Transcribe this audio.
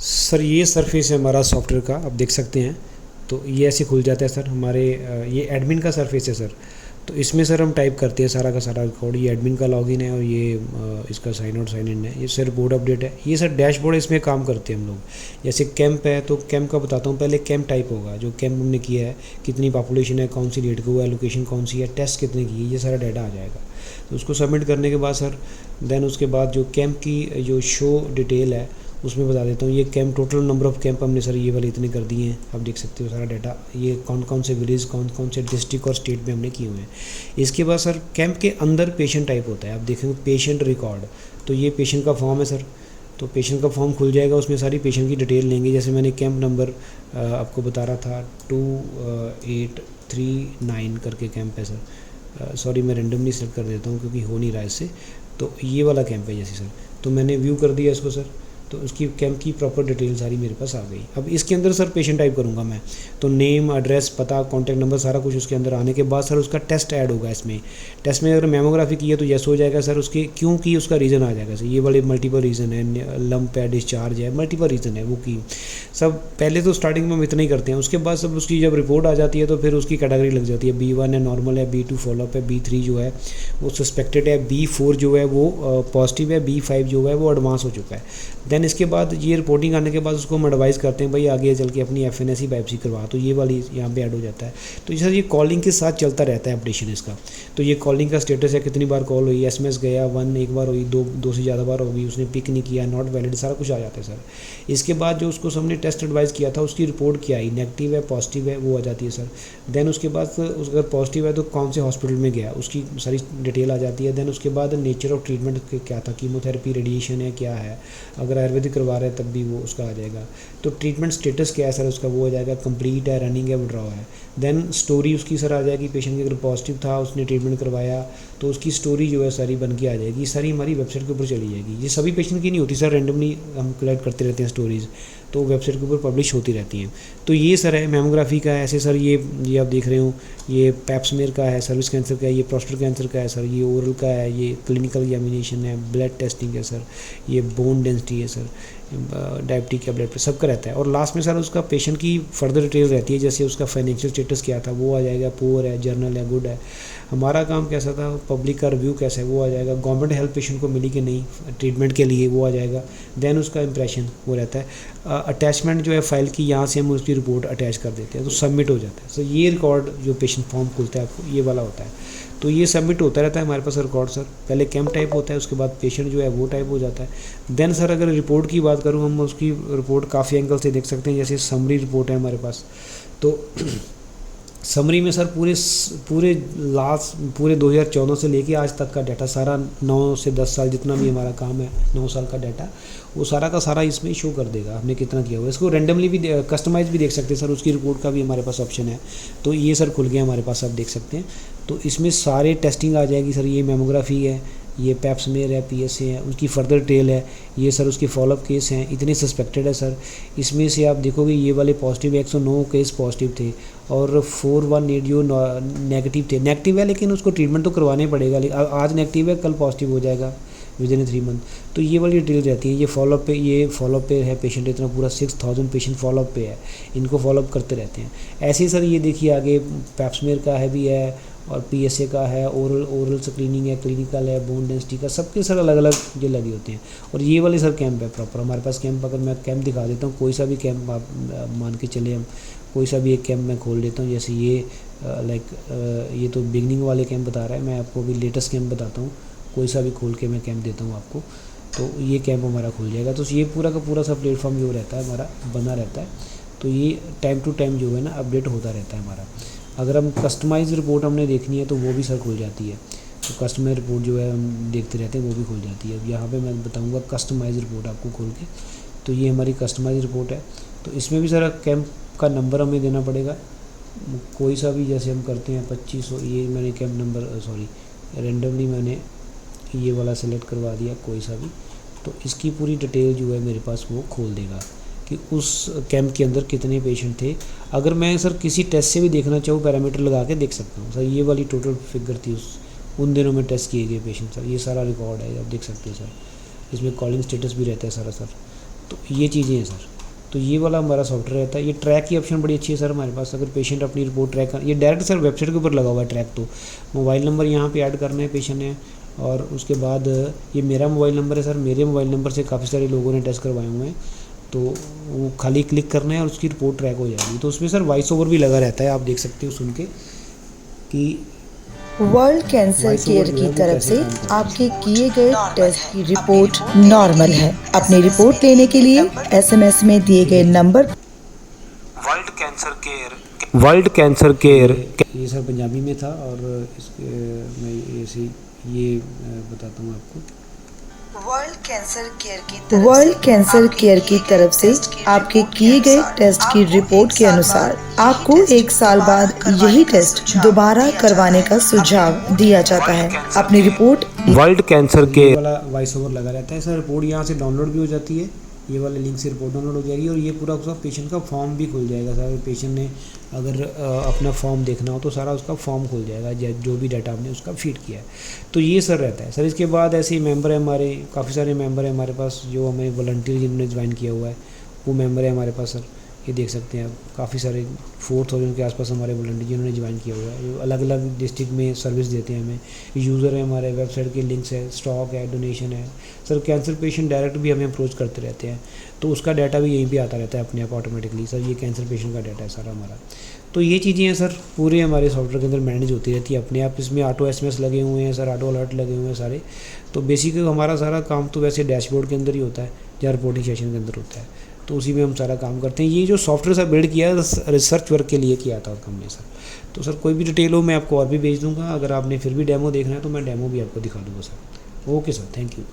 Sir ये surface है हमारा सॉफ्टवेयर का, आप देख सकते हैं। तो ये ऐसे खुल जाता है सर हमारे ये एडमिन का सरफेस है सर। तो इसमें सर हम टाइप करते हैं सारा का सारा रिकॉर्ड। ये एडमिन का लॉगिन है और ये इसका साइन आउट साइन इन है। ये सर बोर्ड अपडेट है। ये सर डैशबोर्ड इसमें काम करते हैं हम लोग। जैसे कैंप है तो कैंप का बताता हूँ। पहले कैंप टाइप होगा, जो कैंप हमने किया है, कितनी पॉपुलेशन है, कौन सी डेट को हुआ है, लोकेशन कौन सी है, टेस्ट कितने की है, ये सारा डाटा आ जाएगा। तो उसको सबमिट करने के बाद सर देन उसके बाद जो कैंप की जो शो डिटेल है उसमें बता देता हूँ। ये camp total number of camp हमने सर ये वाले इतने कर दिए हैं, आप देख सकते हो सारा डाटा। ये कौन कौन से विलेज, कौन कौन से डिस्ट्रिक्ट और स्टेट में हमने किए हुए हैं। इसके बाद सर कैंप के अंदर पेशेंट टाइप होता है, आप देखेंगे पेशेंट रिकॉर्ड। तो ये पेशेंट का फॉर्म है सर। तो पेशेंट का फॉर्म खुल जाएगा, उसमें सारी पेशेंट की डिटेल लेंगे। जैसे मैंने कैंप नंबर आपको बता रहा था 2839 करके कैंप है सर। सॉरी मैं रेंडमली सेलेक्ट कर देता हूँ क्योंकि हो नहीं रहा है इससे। तो ये वाला कैंप है जैसे सर। तो मैंने व्यू कर दिया इसको सर। तो उसकी कैंप की प्रॉपर डिटेल सारी मेरे पास आ गई। अब इसके अंदर सर पेशेंट टाइप करूँगा मैं। तो नेम, एड्रेस, पता, कॉन्टैक्ट नंबर सारा कुछ उसके अंदर आने के बाद सर उसका टेस्ट ऐड होगा इसमें। टेस्ट में अगर मेमोग्राफी की है तो यस हो जाएगा सर। उसके क्यों की उसका रीज़न आ जाएगा सर। ये वाले मल्टीपल रीज़न है, लंप है, डिस्चार्ज है, मल्टीपल रीज़न है वो की सब। पहले तो स्टार्टिंग में हम इतना ही करते हैं। उसके बाद सब उसकी जब रिपोर्ट आ जाती है तो फिर उसकी कैटेगरी लग जाती है। B1 है नॉर्मल है, B2 फॉलोअप है, B3 जो है वो सस्पेक्टेड है, B4 जो है वो पॉजिटिव है, B5 जो है वो एडवांस हो चुका है। देन इसके बाद ये रिपोर्टिंग आने के बाद उसको हम एडवाइस करते हैं भाई आगे चल के अपनी FNAC बायोप्सी करवा। तो ये वाली यहाँ पे ऐड हो जाता है। तो सर ये कॉलिंग के साथ चलता रहता है अपडेशन इसका। तो ये कॉलिंग का स्टेटस है, कितनी बार कॉल हुई, SMS गया, 1 एक बार हुई, दो से ज़्यादा बार होगी, उसने पिक नहीं किया, नॉट वैलिड, सारा कुछ आ जाता है सर। इसके बाद जो उसको हमने टेस्ट एडवाइस किया था उसकी रिपोर्ट क्या आई, नेगेटिव है, पॉजिटिव है, वो आ जाती है सर। देन उसके बाद अगर पॉजिटिव है तो कौन से हॉस्पिटल में गया उसकी सारी डिटेल आ जाती है। देन उसके बाद नेचर ऑफ ट्रीटमेंट क्या था, कीमोथेरेपी, रेडिएशन है, क्या है, अगर आयुर्वेदिक करवा रहे हैं तब भी वो उसका आ जाएगा। तो ट्रीटमेंट स्टेटस क्या है सर उसका, वो हो जाएगा, कंप्लीट है, रनिंग है, विड्रॉ है। देन स्टोरी उसकी सर आ जाएगी। पेशेंट की अगर पॉजिटिव था, उसने ट्रीटमेंट करवाया, तो उसकी स्टोरी जो है सारी बन के आ जाएगी। सारी हमारी वेबसाइट के ऊपर चली जाएगी। ये सभी पेशेंट की नहीं होती सर, रेंडमली हम कलेक्ट करते रहते हैं स्टोरीज़, तो वेबसाइट के ऊपर पब्लिश होती रहती हैं। तो ये सर है मेमोग्राफी का है। ऐसे सर ये आप देख रहे हो, ये पैप्समेयर का है, सर्विस कैंसर का है, ये प्रोस्टेट कैंसर का है सर, ये ओरल का है, ये क्लिनिकल एग्जामिनेशन है, ब्लड टेस्टिंग है सर, ये बोन डेंसिटी है सर, डायबिटिक या ब्लड प्रेशर सबका रहता है। और लास्ट में सर उसका पेशेंट की फर्दर डिटेल रहती है। जैसे उसका फाइनेंशियल स्टेटस क्या था वो आ जाएगा, पुअर है, जर्नल है, गुड है। हमारा काम कैसा था, पब्लिक का रिव्यू कैसा है वो आ जाएगा, गवर्नमेंट हेल्प पेशेंट को मिली कि नहीं ट्रीटमेंट के लिए वो आ जाएगा। देन उसका इंप्रेशन वो रहता है। अटैचमेंट जो है फाइल की, यहाँ से हम उसकी रिपोर्ट अटैच कर देते हैं तो सबमिट हो जाता है। सो ये रिकॉर्ड जो पेशेंट फॉर्म खुलता है आपको ये वाला होता है। तो ये सबमिट होता रहता है हमारे पास रिकॉर्ड सर। पहले कैंप टाइप होता है, उसके बाद पेशेंट जो है वो टाइप हो जाता है। देन सर अगर रिपोर्ट की बात करूँ, हम उसकी रिपोर्ट काफ़ी एंगल से देख सकते हैं। जैसे समरी रिपोर्ट है हमारे पास, तो समरी में सर पूरे 2014 से लेके आज तक का डाटा सारा, 9 से 10 साल जितना भी हमारा काम है, 9 साल का डाटा वो सारा का सारा इसमें शो कर देगा हमने कितना किया हुआ है। इसको रेंडमली भी कस्टमाइज भी देख सकते हैं सर, उसकी रिपोर्ट का भी हमारे पास ऑप्शन है। तो ये सर खुल गया हमारे पास, आप देख सकते हैं। तो इसमें सारे टेस्टिंग आ जाएगी सर। ये मेमोग्राफी है, ये पैप्समेयर है, PSA है, उनकी फर्दर डिटेल है। ये सर उसके फॉलोअप केस हैं, इतने सस्पेक्टेड है सर। इसमें से आप देखोगे ये वाले पॉजिटिव 109 केस पॉजिटिव थे और 418 जो नेगेटिव थे। नेगेटिव है लेकिन उसको ट्रीटमेंट तो करवाना ही पड़ेगा। आज नेगेटिव है, कल पॉजिटिव हो जाएगा विदिन 3 मंथ। तो ये वाली डिटेल रहती है। ये फॉलोअप पे है पेशेंट, इतना पूरा 6000 पेशेंट फॉलोअप पे है, इनको फॉलोअप करते रहते हैं। ऐसे ही सर ये देखिए आगे पैप्समेयर का है भी है और PSA का है, ओरल स्क्रीनिंग है, क्लिनिकल है, बोन डेंसिटी का, सबके सर अलग अलग जो लगे होते हैं। और ये वाले सर कैंप है प्रॉपर हमारे पास। कैंप अगर मैं कैंप दिखा देता हूँ, कोई सा भी कैंप आप मान के चले, हम कोई सा भी एक कैंप मैं खोल देता हूँ। जैसे ये ये तो बिगनिंग वाले कैंप बता रहा है, मैं आपको अभी लेटेस्ट कैंप बताता हूँ। कोई सा भी खोल के मैं कैंप देता हूँ आपको, तो ये कैंप हमारा खुल जाएगा। तो ये पूरा का पूरा सा प्लेटफॉर्म जो रहता है हमारा बना रहता है। तो ये टाइम टू टाइम जो है ना अपडेट होता रहता है हमारा। अगर हम कस्टमाइज रिपोर्ट हमने देखनी है तो वो भी सर खुल जाती है। तो कस्टमाइज रिपोर्ट जो है हम देखते रहते हैं वो भी खुल जाती है। अब यहाँ पे मैं बताऊँगा कस्टमाइज रिपोर्ट आपको खोल के। तो ये हमारी कस्टमाइज रिपोर्ट है। तो इसमें भी सर कैंप का नंबर हमें देना पड़ेगा कोई सा भी। जैसे हम करते हैं 2500, ये मैंने कैंप नंबर रेंडमली मैंने ये वाला सेलेक्ट करवा दिया कोई सा भी। तो इसकी पूरी डिटेल जो है मेरे पास वो खोल देगा कि उस कैंप के अंदर कितने पेशेंट थे। अगर मैं सर किसी टेस्ट से भी देखना चाहूँ, पैरामीटर लगा के देख सकता हूँ सर। ये वाली टोटल फिगर थी उन दिनों में टेस्ट किए गए पेशेंट सर। ये सारा रिकॉर्ड है, आप देख सकते हैं सर। इसमें कॉलिंग स्टेटस भी रहता है सारा सर। तो ये चीज़ें हैं सर। तो ये वाला हमारा सॉफ्टवेयर रहता है। ये ट्रैक की ऑप्शन बड़ी अच्छी है सर हमारे पास। अगर पेशेंट अपनी रिपोर्ट ट्रैक कर, ये डायरेक्ट सर वेबसाइट के ऊपर लगा हुआ है ट्रैक। तो मोबाइल नंबर यहाँ पे ऐड करना है पेशेंट ने, और उसके बाद ये मेरा मोबाइल नंबर है सर। मेरे मोबाइल नंबर से काफ़ी सारे लोगों ने टेस्ट करवाए हुए हैं, तो वो खाली क्लिक करना है और उसकी रिपोर्ट ट्रैक हो जाएगी। तो उसमें सर वॉइस ओवर भी लगा रहता है, आप देख सकते हो सुन के कि वर्ल्ड कैंसर केयर की तरफ से आपके किए गए टेस्ट की रिपोर्ट नॉर्मल है। अपनी रिपोर्ट लेने के लिए एसएमएस में दिए गए नंबर वर्ल्ड कैंसर केयर ये सर पंजाबी में था। और इसके मैं ऐसे ये बताता हूँ आपको। वर्ल्ड कैंसर केयर की तरफ से आपके किए गए टेस्ट की रिपोर्ट के अनुसार आपको 1 साल बाद यही टेस्ट दोबारा करवाने का सुझाव दिया जाता है। अपनी रिपोर्ट वर्ल्ड कैंसर केयर वाला वॉइस ओवर लगा रहता है सर। रिपोर्ट यहाँ से डाउनलोड भी हो जाती है, ये वाले लिंक से रिपोर्ट डाउनलोड हो जाएगी, और ये पूरा उसका पेशेंट का फॉर्म भी खुल जाएगा सर। पेशेंट ने अगर अपना फॉर्म देखना हो तो सारा उसका फॉर्म खुल जाएगा, जो भी डाटा आपने उसका फीड किया है। तो ये सर रहता है सर। इसके बाद ऐसे ही मेंबर है हमारे, काफ़ी सारे मेंबर हैं हमारे पास जो हमें वॉलंटियर जिन्होंने ज्वाइन किया हुआ है, वो मेंबर है हमारे पास सर। ये देख सकते हैं आप, काफ़ी सारे 4000 के आसपास हमारे वॉलंटियर जिन्होंने ज्वाइन किया हुआ है, अलग अलग डिस्ट्रिक्ट में सर्विस देते हैं हमें। यूज़र है हमारे, वेबसाइट के लिंक्स है, स्टॉक है, डोनेशन है सर। कैंसर पेशेंट डायरेक्ट भी हमें अप्रोच करते रहते हैं, तो उसका डाटा भी यहीं पे आता रहता है अपने आप ऑटोमेटिकली सर। ये कैंसर पेशेंट का डाटा है सारा हमारा। तो ये चीज़ें हैं सर, पूरे हमारे सॉफ्टवेयर के अंदर मैनेज होती रहती है अपने आप। इसमें ऑटो एसएमएस लगे हुए हैं सर, ऑटो अलर्ट लगे हुए हैं सारे। तो बेसिकली हमारा सारा काम तो वैसे डैशबोर्ड के अंदर ही होता है या रिपोर्टिंग सेशन के अंदर होता है, तो उसी में हम सारा काम करते हैं। ये जो सॉफ्टवेयर सर बिल्ड किया है रिसर्च वर्क के लिए किया था हमने सर। तो सर कोई भी डिटेल हो मैं आपको और भी भेज दूँगा। अगर आपने फिर भी डेमो देखना है तो मैं डेमो भी आपको दिखा दूँगा sir. Okay sir, thank you.